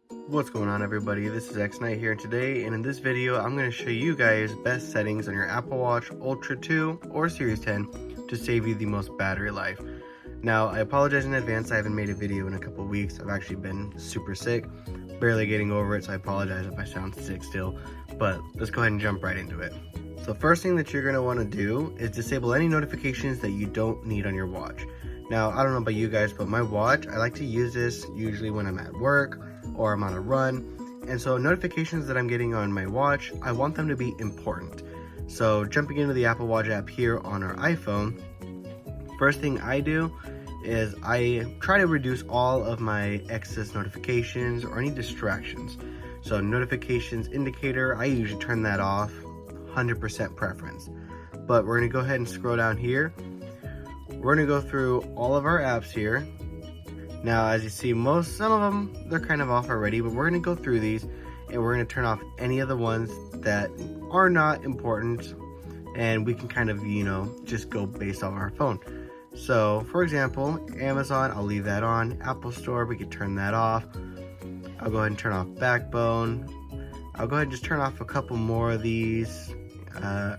What's going on, everybody? This is X Knight here today, and in this video I'm going to show you guys best settings on your Apple Watch Ultra 2 or Series 10 to save you the most battery life. Now, I apologize in advance, I haven't made a video in a couple weeks. I've actually been super sick, barely getting over it, so I apologize if I sound sick still, but let's go ahead and jump right into it. So first thing that you're going to want to do is disable any notifications that you don't need on your watch. Now, I don't know about you guys, but my watch, I like to use this usually when I'm at work or I'm on a run. And so notifications that I'm getting on my watch, I want them to be important. So jumping into the Apple Watch app here on our iPhone, first thing I do is I try to reduce all of my excess notifications or any distractions. So notifications indicator, I usually turn that off, 100% preference. But we're gonna go ahead and scroll down here. We're gonna go through all of our apps here. Now, as you see, some of them, they're kind of off already, but we're gonna go through these and we're gonna turn off any of the ones that are not important, and we can kind of, just go based off our phone. So, for example, Amazon, I'll leave that on. Apple Store, we can turn that off. I'll go ahead and turn off Backbone. I'll go ahead and just turn off a couple more of these.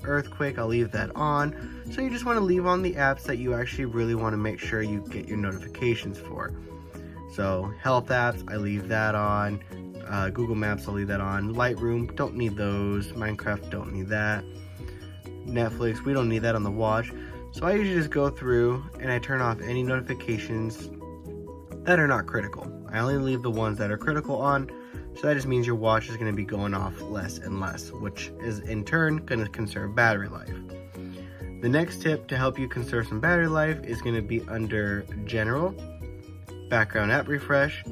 Earthquake, I'll leave that on. So you just want to leave on the apps that you actually really want to make sure you get your notifications for. So health apps, I leave that on. Google Maps, I'll leave that on. Lightroom, don't need those. Minecraft, don't need that. Netflix, we don't need that on the watch. So I usually just go through and I turn off any notifications that are not critical. I only leave the ones that are critical on. So that just means your watch is going to be going off less and less, which is in turn going to conserve battery life. The next tip to help you conserve some battery life is going to be under General, Background App Refresh.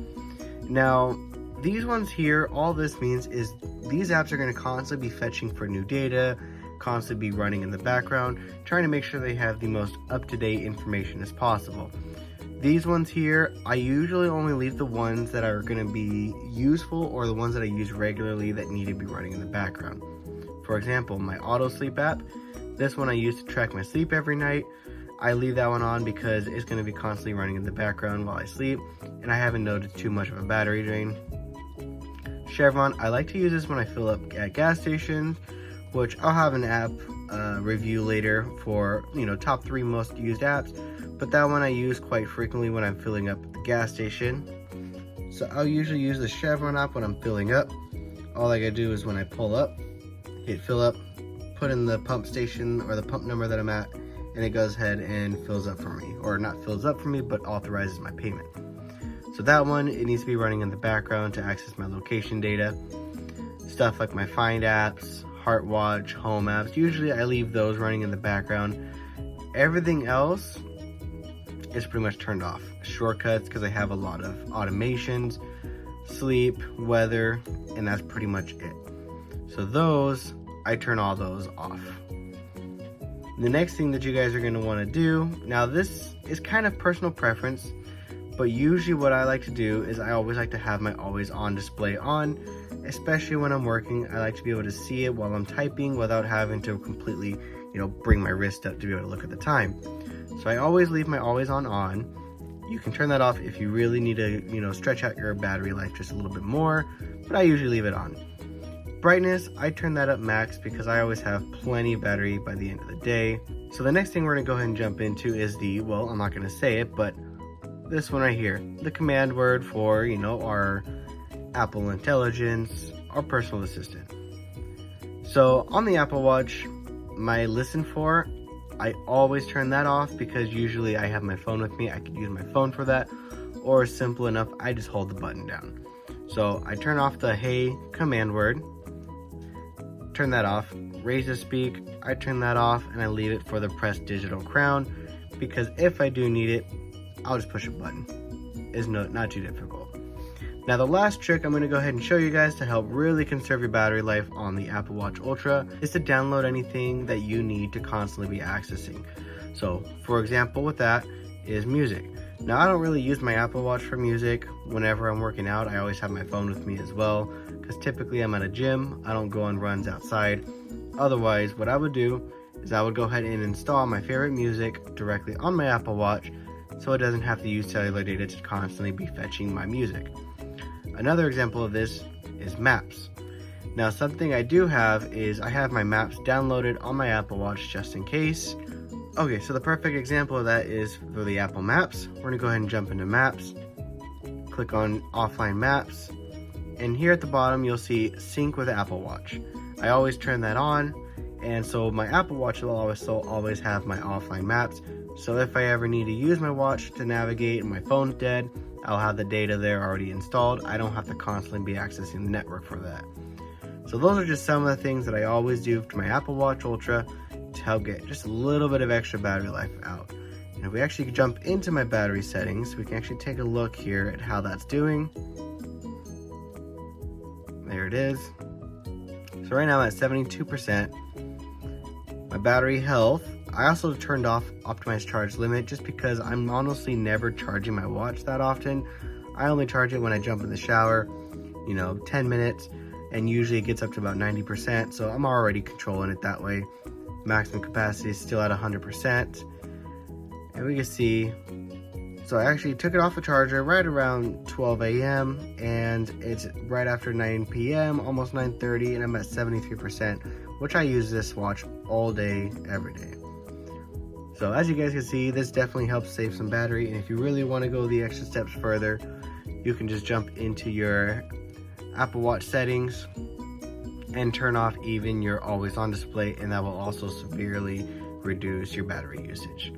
Now, these ones here, all this means is these apps are going to constantly be fetching for new data, constantly be running in the background, trying to make sure they have the most up-to-date information as possible. These ones here, I usually only leave the ones that are going to be useful or the ones that I use regularly that need to be running in the background. For example, my auto sleep app, this one I use to track my sleep every night. I leave that one on because it's going to be constantly running in the background while I sleep, and I haven't noticed too much of a battery drain. Chevron, I like to use this when I fill up at gas stations, which I'll have an app review later for, top 3 most used apps. But that one I use quite frequently when I'm filling up at the gas station. So I'll usually use the Chevron app when I'm filling up. All I gotta do is when I pull up, hit fill up, put in the pump station or the pump number that I'm at, and it goes ahead and fills up for me. Or not fills up for me, but authorizes my payment. So that one, it needs to be running in the background to access my location data. Stuff like my Find apps, Heart Watch, Home apps, usually I leave those running in the background. Everything else is pretty much turned off. Shortcuts, because I have a lot of automations, sleep, weather, and that's pretty much it. So those, I turn all those off. The next thing that you guys are going to want to do, now this is kind of personal preference, but usually what I like to do is I always like to have my always on display on, especially when I'm working. I like to be able to see it while I'm typing without having to completely, bring my wrist up to be able to look at the time. So I always leave my always on. You can turn that off if you really need to, stretch out your battery life just a little bit more, but I usually leave it on. Brightness, I turn that up max because I always have plenty of battery by the end of the day. So the next thing we're gonna go ahead and jump into is I'm not gonna say it, but this one right here, the command word for, our Apple Intelligence, our personal assistant. So on the Apple Watch, my listen for, I always turn that off because usually I have my phone with me. I could use my phone for that, or simple enough, I just hold the button down. So I turn off the hey command word, turn that off. Raise to speak, I turn that off and I leave it for the press digital crown because if I do need it, I'll just push a button. It's not too difficult. Now the last trick I'm going to go ahead and show you guys to help really conserve your battery life on the Apple Watch Ultra is to download anything that you need to constantly be accessing. So for example with that is music. Now I don't really use my Apple Watch for music. Whenever I'm working out, I always have my phone with me as well because typically I'm at a gym. I don't go on runs outside. Otherwise, what I would do is I would go ahead and install my favorite music directly on my Apple Watch so it doesn't have to use cellular data to constantly be fetching my music. Another example of this is maps. Now something I do have is I have my maps downloaded on my Apple Watch just in case. Okay, so the perfect example of that is for the Apple Maps. We're gonna go ahead and jump into Maps, click on Offline Maps, and here at the bottom you'll see Sync with Apple Watch. I always turn that on, and so my Apple Watch will always have my offline maps. So if I ever need to use my watch to navigate and my phone's dead, I'll have the data there already installed. I don't have to constantly be accessing the network for that. So those are just some of the things that I always do to my Apple Watch Ultra to help get just a little bit of extra battery life out. And if we actually jump into my battery settings, we can actually take a look here at how that's doing. There it is. So right now I'm at 72%. My battery health, I also turned off optimized charge limit just because I'm honestly never charging my watch that often. I only charge it when I jump in the shower, 10 minutes, and usually it gets up to about 90%, so I'm already controlling it that way. Maximum capacity is still at 100%. And we can see, so I actually took it off the charger right around 12 a.m. and it's right after 9 p.m., almost 9:30, and I'm at 73%, which I use this watch all day, every day. So as you guys can see, this definitely helps save some battery, and if you really want to go the extra steps further, you can just jump into your Apple Watch settings and turn off even your always on display, and that will also severely reduce your battery usage.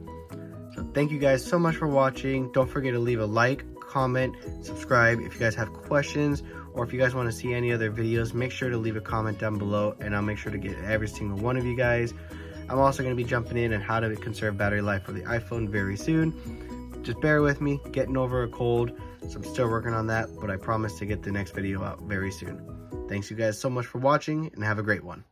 So thank you guys so much for watching. Don't forget to leave a like, comment, subscribe. If you guys have questions or if you guys want to see any other videos, make sure to leave a comment down below and I'll make sure to get every single one of you guys. I'm also going to be jumping in on how to conserve battery life for the iPhone very soon. Just bear with me, getting over a cold, so I'm still working on that, but I promise to get the next video out very soon. Thanks you guys so much for watching and have a great one.